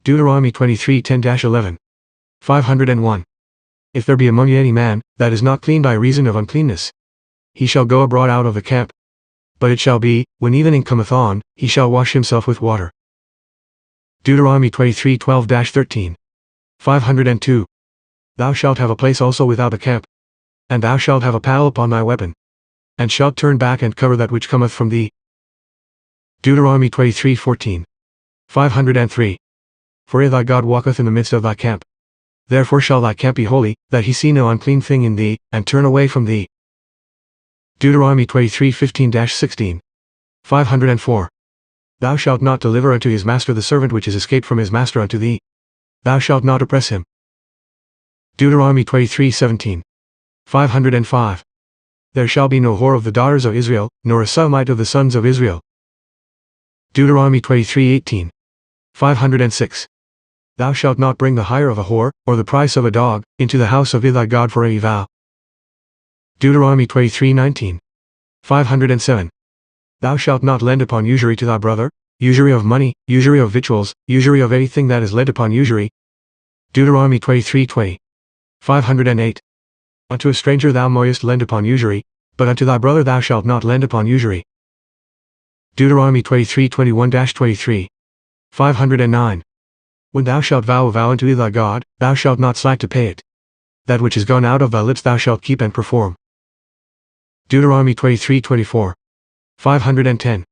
Deuteronomy 23:10-11. 501. If there be among you any man, that is not clean by reason of uncleanness, he shall go abroad out of the camp. But it shall be, when evening cometh on, he shall wash himself with water. Deuteronomy 23:12-13. 502. Thou shalt have a place also without the camp, and thou shalt have a pal upon thy weapon, and shalt turn back and cover that which cometh from thee. Deuteronomy 23:14. 503. For thy God walketh in the midst of thy camp. Therefore shall thy camp be holy, that he see no unclean thing in thee, and turn away from thee. Deuteronomy 23:15-16. 504. Thou shalt not deliver unto his master the servant which is escaped from his master unto thee. Thou shalt not oppress him. Deuteronomy 23:17. 505. There shall be no whore of the daughters of Israel, nor a sodomite of the sons of Israel. Deuteronomy 23:18. 506. Thou shalt not bring the hire of a whore, or the price of a dog, into the house of thy God for a vow. Deuteronomy 23:19. 507. Thou shalt not lend upon usury to thy brother, usury of money, usury of victuals, usury of anything that is lent upon usury. Deuteronomy 23:20. 508. Unto a stranger thou mayest lend upon usury, but unto thy brother thou shalt not lend upon usury. Deuteronomy 23:21-23. 509. When thou shalt vow a vow unto thy God, thou shalt not slack to pay it. That which is gone out of thy lips thou shalt keep and perform. Deuteronomy 23:24. 510.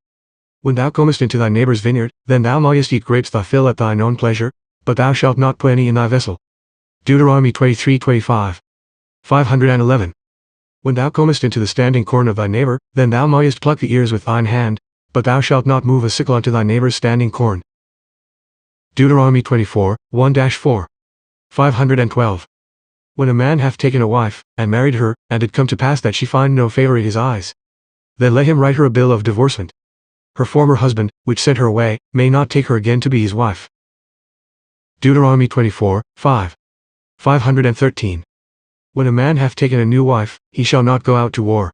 When thou comest into thy neighbor's vineyard, then thou mayest eat grapes thy fill at thine own pleasure, but thou shalt not put any in thy vessel. Deuteronomy 23:25. 511. When thou comest into the standing corn of thy neighbor, then thou mayest pluck the ears with thine hand, but thou shalt not move a sickle unto thy neighbor's standing corn. Deuteronomy 24:1-4. 512. When a man hath taken a wife, and married her, and it come to pass that she find no favor in his eyes, then let him write her a bill of divorcement. Her former husband, which sent her away, may not take her again to be his wife. Deuteronomy 24:5. 513. When a man hath taken a new wife, he shall not go out to war.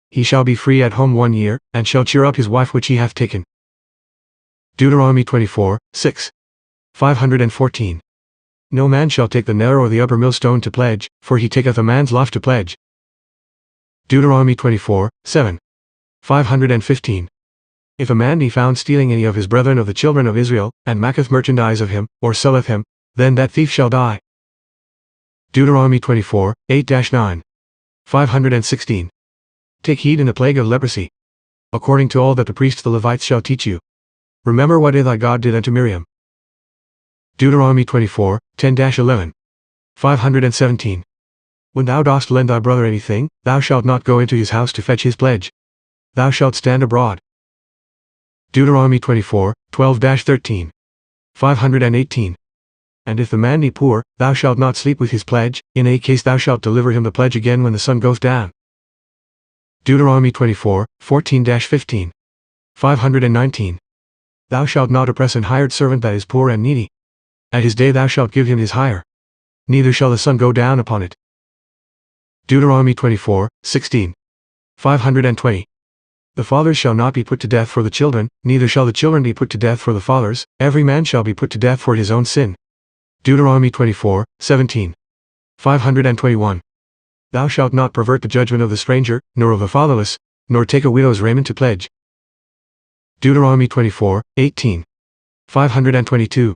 He shall be free at home 1 year, and shall cheer up his wife which he hath taken. Deuteronomy 24:6. 514. No man shall take the nether or the upper millstone to pledge, for he taketh a man's life to pledge. Deuteronomy 24:7. 515. If a man be found stealing any of his brethren of the children of Israel, and maketh merchandise of him, or selleth him, then that thief shall die. Deuteronomy 24:8-9. 516. Take heed in the plague of leprosy, according to all that the priests the Levites shall teach you. Remember what thy God did unto Miriam. Deuteronomy 24:10-11. 517. When thou dost lend thy brother anything, thou shalt not go into his house to fetch his pledge. Thou shalt stand abroad. Deuteronomy 24:12-13. 518. And if the man be poor, thou shalt not sleep with his pledge, in a case thou shalt deliver him the pledge again when the sun goes down. Deuteronomy 24:14-15. 519. Thou shalt not oppress an hired servant that is poor and needy. At his day thou shalt give him his hire, neither shall the sun go down upon it. Deuteronomy 24:16. 520. The fathers shall not be put to death for the children, neither shall the children be put to death for the fathers, every man shall be put to death for his own sin. Deuteronomy 24:17. 521. Thou shalt not pervert the judgment of the stranger, nor of the fatherless, nor take a widow's raiment to pledge. Deuteronomy 24:18. 522.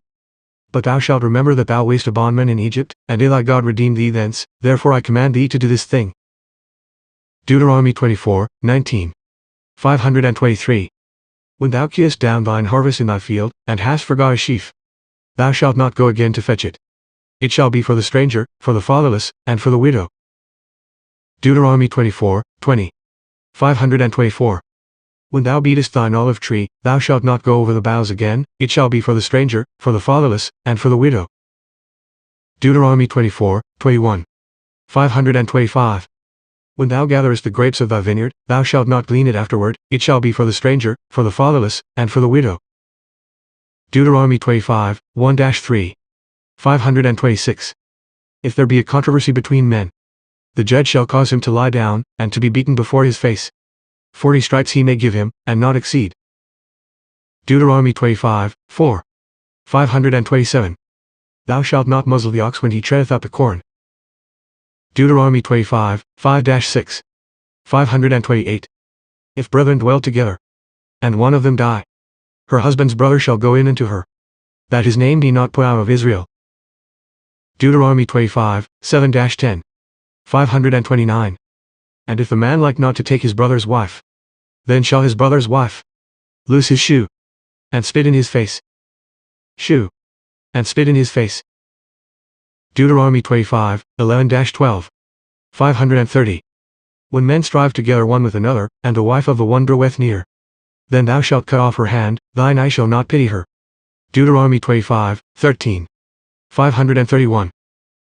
But thou shalt remember that thou wast a bondman in Egypt, and thy God redeemed thee thence, therefore I command thee to do this thing. Deuteronomy 24:19. 523. When thou keyest down thine harvest in thy field, and hast forgot a sheaf, thou shalt not go again to fetch it. It shall be for the stranger, for the fatherless, and for the widow. Deuteronomy 24:20. 524. When thou beatest thine olive tree, thou shalt not go over the boughs again, it shall be for the stranger, for the fatherless, and for the widow. Deuteronomy 24:21. 525. When thou gatherest the grapes of thy vineyard, thou shalt not glean it afterward, it shall be for the stranger, for the fatherless, and for the widow. Deuteronomy 25:1-3. 526. If there be a controversy between men, the judge shall cause him to lie down, and to be beaten before his face. 40 stripes he may give him, and not exceed. Deuteronomy 25:4. 527. Thou shalt not muzzle the ox when he treadeth out the corn. Deuteronomy 25, 5-6. 528. If brethren dwell together, and one of them die, her husband's brother shall go in unto her, that his name be not put out of Israel. Deuteronomy 25, 7-10. 529. And if the man like not to take his brother's wife, then shall his brother's wife loose his shoe, and spit in his face. Shoe, and spit in his face. Deuteronomy 25, 11-12. 530. When men strive together one with another, and the wife of the one draweth near, then thou shalt cut off her hand, thine eye shall not pity her. Deuteronomy 25, 13. 531.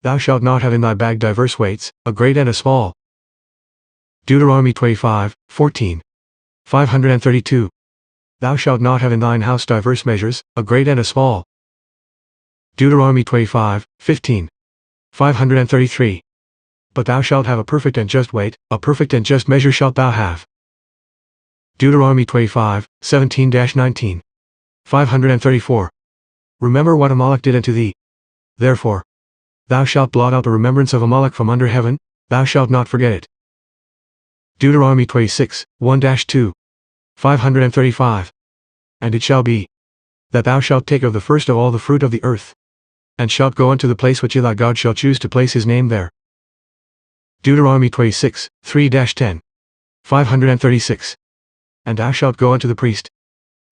Thou shalt not have in thy bag diverse weights, a great and a small. Deuteronomy 25, 14. 532. Thou shalt not have in thine house diverse measures, a great and a small. Deuteronomy 25, 15. 533. But thou shalt have a perfect and just weight, a perfect and just measure shalt thou have. Deuteronomy 25, 17-19. 534. Remember what Amalek did unto thee. Therefore, thou shalt blot out the remembrance of Amalek from under heaven, thou shalt not forget it. Deuteronomy 26, 1-2. 535. And it shall be, that thou shalt take of the first of all the fruit of the earth, and shalt go unto the place which thy God shall choose to place his name there. Deuteronomy 26, 3-10. 536. And thou shalt go unto the priest,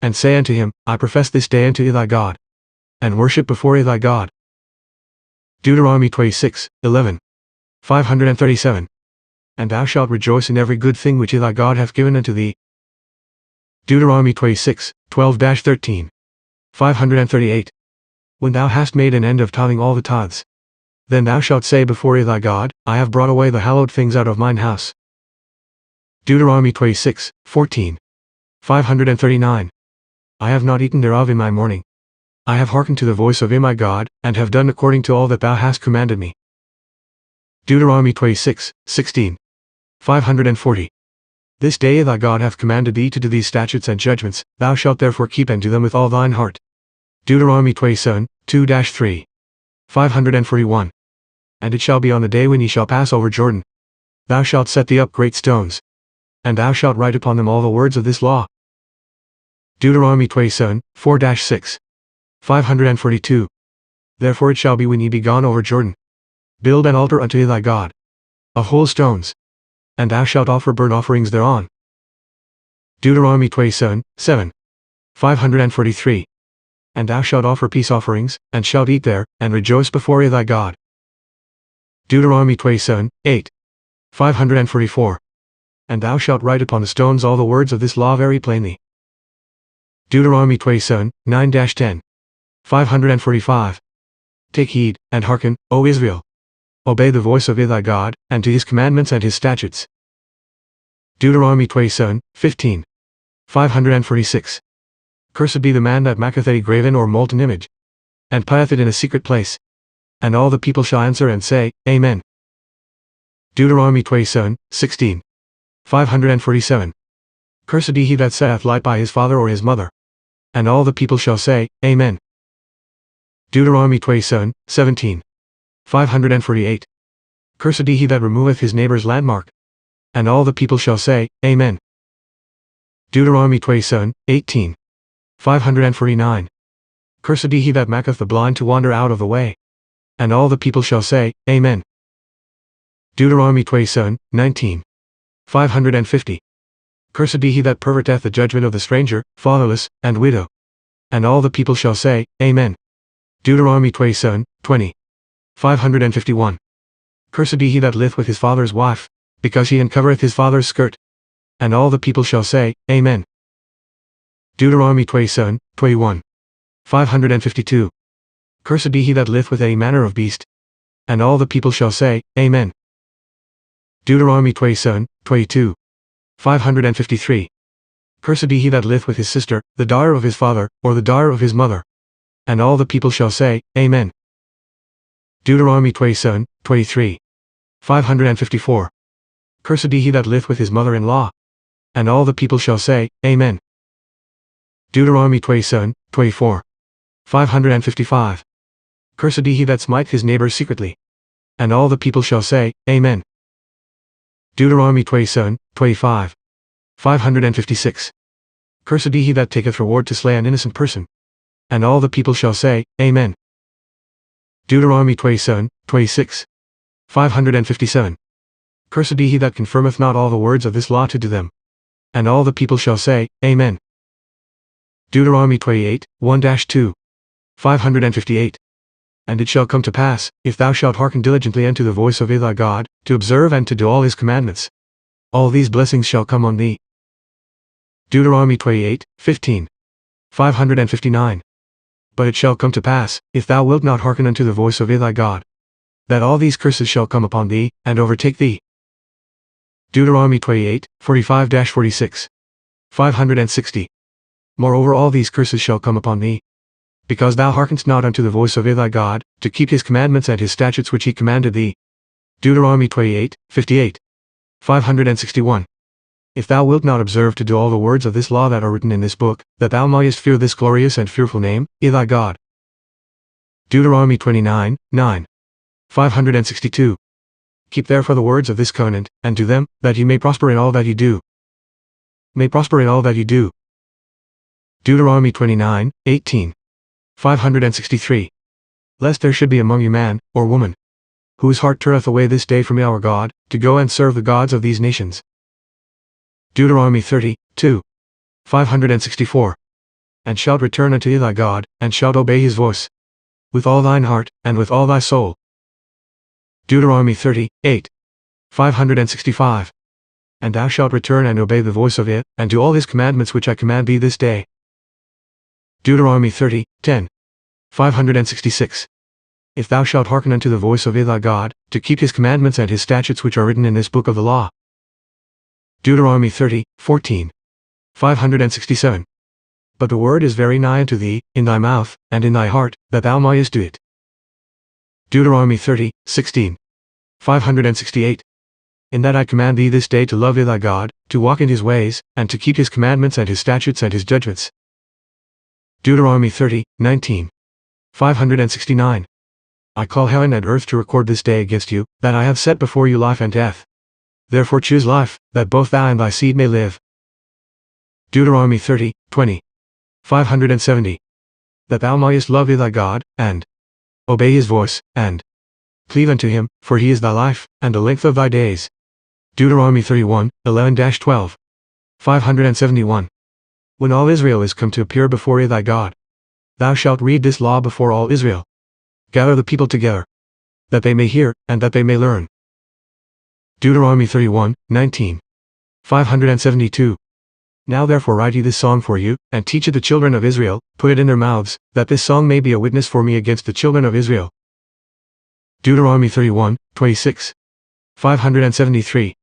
and say unto him, I profess this day unto thy God, and worship before thy God. Deuteronomy 26, 11. 537. And thou shalt rejoice in every good thing which thy God hath given unto thee. Deuteronomy 26, 12-13. 538. When thou hast made an end of tithing all the tithes, then thou shalt say before thy God, I have brought away the hallowed things out of mine house. Deuteronomy 26, 14. 539. I have not eaten thereof in my mourning. I have hearkened to the voice of my God, and have done according to all that thou hast commanded me. Deuteronomy 26, 16. 540. This day thy God hath commanded thee to do these statutes and judgments, thou shalt therefore keep and do them with all thine heart. Deuteronomy 27, 2-3. 541. And it shall be on the day when ye shall pass over Jordan, thou shalt set thee up great stones, and thou shalt write upon them all the words of this law. Deuteronomy 27, 4-6. 542. Therefore it shall be when ye be gone over Jordan, build an altar unto thy God, of whole stones, and thou shalt offer burnt offerings thereon. Deuteronomy 27, 7. 543. And thou shalt offer peace offerings, and shalt eat there, and rejoice before thy God. Deuteronomy 27, 8. 544. And thou shalt write upon the stones all the words of this law very plainly. Deuteronomy 27, 9-10. 545. Take heed, and hearken, O Israel. Obey the voice of thy God, and to his commandments and his statutes. Deuteronomy 27, 15. 546. Cursed be the man that maketh a graven or molten image, and putteth it in a secret place. And all the people shall answer and say, Amen. Deuteronomy 27, 16. 547. Cursed be he that setteth light by his father or his mother. And all the people shall say, Amen. Deuteronomy 27, 17. 548. Cursed be he that removeth his neighbor's landmark. And all the people shall say, Amen. Deuteronomy 27, 18. 549. Cursed be he that maketh the blind to wander out of the way. And all the people shall say, Amen. Deuteronomy 27, 19. 550. Cursed be he that perverteth the judgment of the stranger, fatherless, and widow. And all the people shall say, Amen. Deuteronomy 27, 20. 551. Cursed be he that lieth with his father's wife, because he uncovereth his father's skirt. And all the people shall say, Amen. Deuteronomy 27, 21. 552. Cursed be he that lieth with any manner of beast. And all the people shall say, Amen. Deuteronomy 27, 22. 553. Cursed be he that lieth with his sister, the daughter of his father, or the daughter of his mother. And all the people shall say, Amen. Deuteronomy 27, 23. 554. Cursed be he that lieth with his mother-in-law. And all the people shall say, Amen. Deuteronomy 27, 24. 555. Cursed be he that smiteth his neighbor secretly. And all the people shall say, Amen. Deuteronomy 27, 25. 556. Cursed be he that taketh reward to slay an innocent person. And all the people shall say, Amen. Deuteronomy 27, 26. 557. Cursed be he that confirmeth not all the words of this law to do them. And all the people shall say, Amen. Deuteronomy 28, 1-2. 558. And it shall come to pass, if thou shalt hearken diligently unto the voice of thy God, to observe and to do all his commandments, all these blessings shall come on thee. Deuteronomy 28, 15. 559. But it shall come to pass, if thou wilt not hearken unto the voice of thy God, that all these curses shall come upon thee, and overtake thee. Deuteronomy 28, 45-46. 560. Moreover all these curses shall come upon thee, because thou hearkenest not unto the voice of thy God, to keep his commandments and his statutes which he commanded thee. Deuteronomy 28, 58. 561. If thou wilt not observe to do all the words of this law that are written in this book, that thou mayest fear this glorious and fearful name, thy God. Deuteronomy 29, 9. 562. Keep therefore the words of this covenant, and do them, that ye may prosper in all that ye do. May prosper in all that ye do. Deuteronomy 29, 18. 563. Lest there should be among you man, or woman, whose heart turneth away this day from our God, to go and serve the gods of these nations. Deuteronomy 30, 2. 564. And shalt return unto thy God, and shalt obey his voice, with all thine heart, and with all thy soul. Deuteronomy 30, 8. 565. And thou shalt return and obey the voice of it, and do all his commandments which I command thee this day. Deuteronomy 30, 10. 566. If thou shalt hearken unto the voice of thy God, to keep his commandments and his statutes which are written in this book of the law. Deuteronomy 30, 14. 567. But the word is very nigh unto thee, in thy mouth, and in thy heart, that thou mayest do it. Deuteronomy 30, 16. 568. In that I command thee this day to love thy God, to walk in his ways, and to keep his commandments and his statutes and his judgments. Deuteronomy 30, 19. 569. I call heaven and earth to record this day against you, that I have set before you life and death. Therefore choose life, that both thou and thy seed may live. Deuteronomy 30, 20. 570. That thou mayest love thy God, and obey his voice, and cleave unto him, for he is thy life, and the length of thy days. Deuteronomy 31, 11-12. 571. When all Israel is come to appear before thy God, thou shalt read this law before all Israel. Gather the people together, that they may hear, and that they may learn. Deuteronomy 31, 19. 572. Now therefore write ye this song for you, and teach it the children of Israel, put it in their mouths, that this song may be a witness for me against the children of Israel. Deuteronomy 31, 26. 573.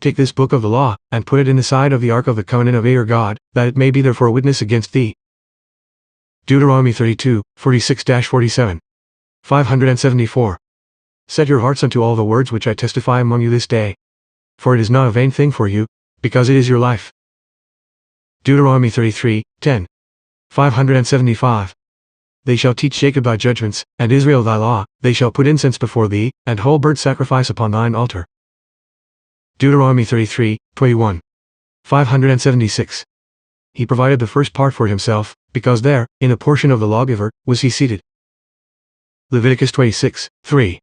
Take this book of the law, and put it in the side of the ark of the covenant of your God, that it may be there for a witness against thee. Deuteronomy 32, 46-47. 574. Set your hearts unto all the words which I testify among you this day. For it is not a vain thing for you, because it is your life. Deuteronomy 33, 10. 575. They shall teach Jacob thy judgments, and Israel thy law, they shall put incense before thee, and whole burnt sacrifice upon thine altar. Deuteronomy 33, 21. 576. He provided the first part for himself, because there, in a portion of the lawgiver, was he seated. Leviticus 26, 3.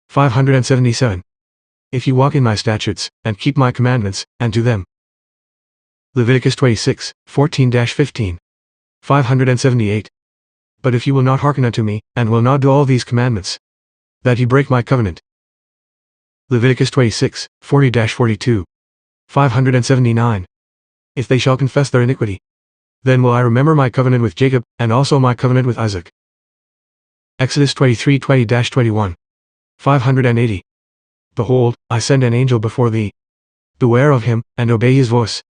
577. If you walk in my statutes, and keep my commandments, and do them. Leviticus 26, 14-15. 578. But if you will not hearken unto me, and will not do all these commandments, that ye break my covenant. Leviticus 26, 40-42. 579. If they shall confess their iniquity, then will I remember my covenant with Jacob, and also my covenant with Isaac. Exodus 23, 20-21. 580. Behold, I send an angel before thee. Beware of him, and obey his voice,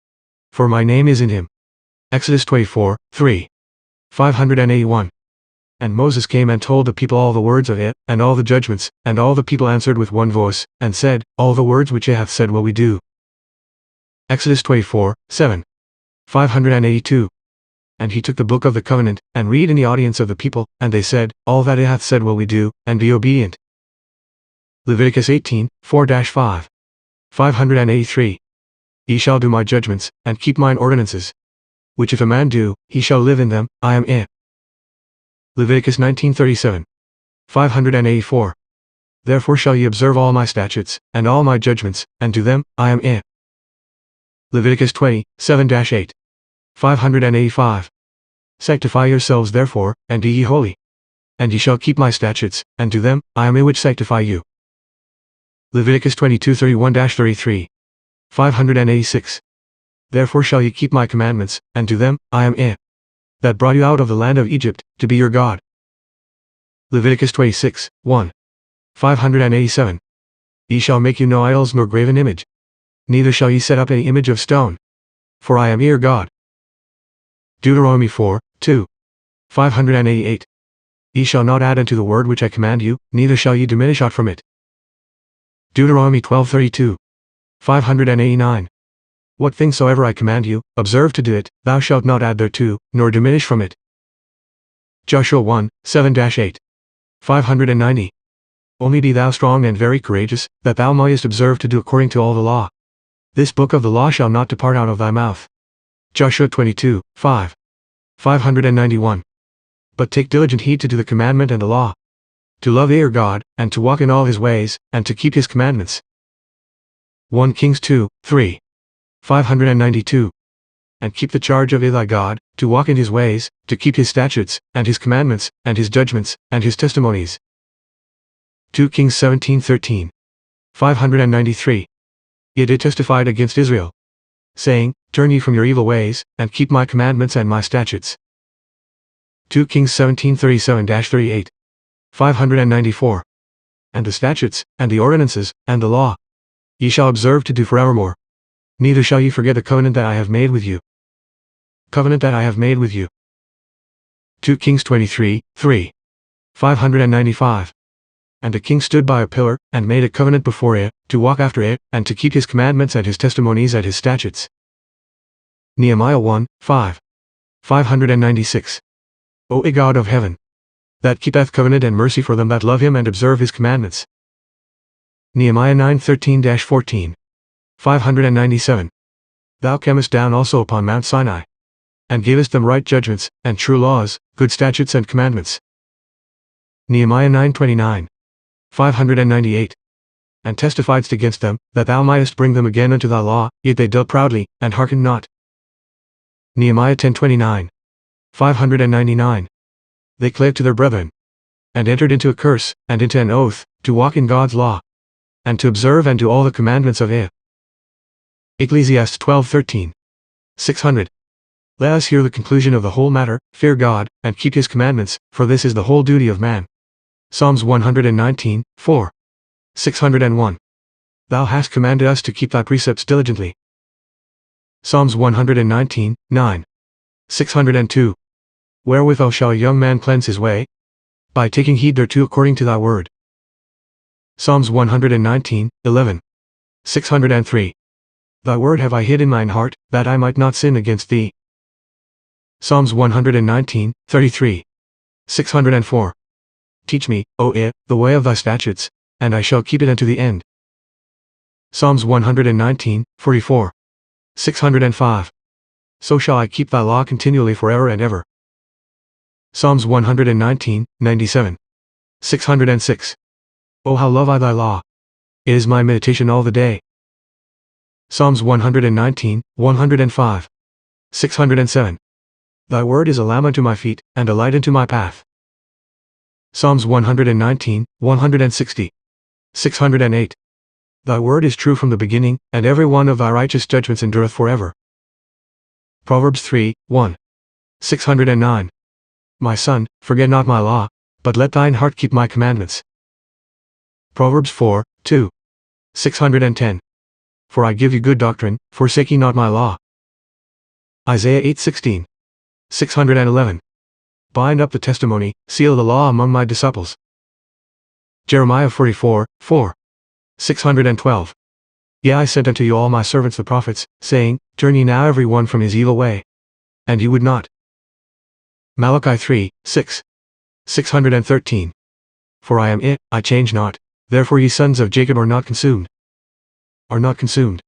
for my name is in him. Exodus 24, 3. 581. And Moses came and told the people all the words of it, and all the judgments, and all the people answered with one voice, and said, All the words which ye hath said will we do. Exodus 24, 7. 582. And he took the book of the covenant, and read in the audience of the people, and they said, All that it hath said will we do, and be obedient. Leviticus 18, 4-5. 583. Ye shall do my judgments, and keep mine ordinances. Which if a man do, he shall live in them, I am it. Leviticus 19:37. 584. Therefore shall ye observe all my statutes, and all my judgments, and do them, I am it. Leviticus 20, 7-8. 585. Sanctify yourselves therefore, and be ye holy. And ye shall keep my statutes, and do them, I am it which sanctify you. Leviticus 22:31-33. 586. Therefore shall ye keep my commandments, and do them, I am it. That brought you out of the land of Egypt, to be your God. Leviticus 26, 1. 587. Ye shall make you no idols nor graven image. Neither shall ye set up any image of stone. For I am your God. Deuteronomy 4, 2. 588. Ye shall not add unto the word which I command you, neither shall ye diminish aught from it. Deuteronomy 12:32. 589. What thing soever I command you, observe to do it, thou shalt not add thereto, nor diminish from it. Joshua 1, 7-8. 590. Only be thou strong and very courageous, that thou mayest observe to do according to all the law. This book of the law shall not depart out of thy mouth. Joshua 22, 5. 591. But take diligent heed to do the commandment and the law, to love your God, and to walk in all his ways, and to keep his commandments. 1 Kings 2, 3. 592. And keep the charge of thy God, to walk in his ways, to keep his statutes, and his commandments, and his judgments, and his testimonies. 2 Kings 17:13. 593. Ye did testified against Israel, saying, Turn ye from your evil ways, and keep my commandments and my statutes. 2 Kings 17:37-38. 594. And the statutes, and the ordinances, and the law, ye shall observe to do forevermore. Neither shall ye forget the covenant that I have made with you. Covenant that I have made with you. 2 Kings 23, 3. 595. And the king stood by a pillar, and made a covenant before it, to walk after it, and to keep his commandments and his testimonies and his statutes. Nehemiah 1, 5. 596. O God of heaven, that keepeth covenant and mercy for them that love him and observe his commandments. Nehemiah 9:13-14. 597. Thou camest down also upon Mount Sinai, and gavest them right judgments, and true laws, good statutes and commandments. Nehemiah 9:29. 598. And testifiedst against them, that thou mightest bring them again unto thy law, yet they dealt proudly, and hearkened not. Nehemiah 10:29. 599. They clave to their brethren, and entered into a curse, and into an oath, to walk in God's law, and to observe and do all the commandments of it. Ecclesiastes 12:13. 600. Let us hear the conclusion of the whole matter, fear God, and keep his commandments, for this is the whole duty of man. Psalms 119, 4. 601. Thou hast commanded us to keep thy precepts diligently. Psalms 119, 9. 602. Wherewithal shall a young man cleanse his way? By taking heed thereto according to thy word. Psalms 119, 11. 603. Thy word have I hid in mine heart, that I might not sin against thee. Psalms 119, 33. 604. Teach me, O the way of thy statutes, and I shall keep it unto the end. Psalms 119, 44. 605. So shall I keep thy law continually forever and ever. Psalms 119, 97. 606. O how love I thy law! It is my meditation all the day. Psalms 119, 105. 607. Thy word is a lamp unto my feet, and a light unto my path. Psalms 119, 160. 608. Thy word is true from the beginning, and every one of thy righteous judgments endureth forever. Proverbs 3, 1. 609. My son, forget not my law, but let thine heart keep my commandments. Proverbs 4, 2. 610. For I give you good doctrine, forsake ye not my law. Isaiah 8:16. 611. Bind up the testimony, seal the law among my disciples. Jeremiah 44, 4. 612. Yea, I sent unto you all my servants the prophets, saying, Turn ye now every one from his evil way. And ye would not. Malachi 3, 6. 613. For I am it, I change not. Therefore ye sons of Jacob are not consumed. Are not consumed.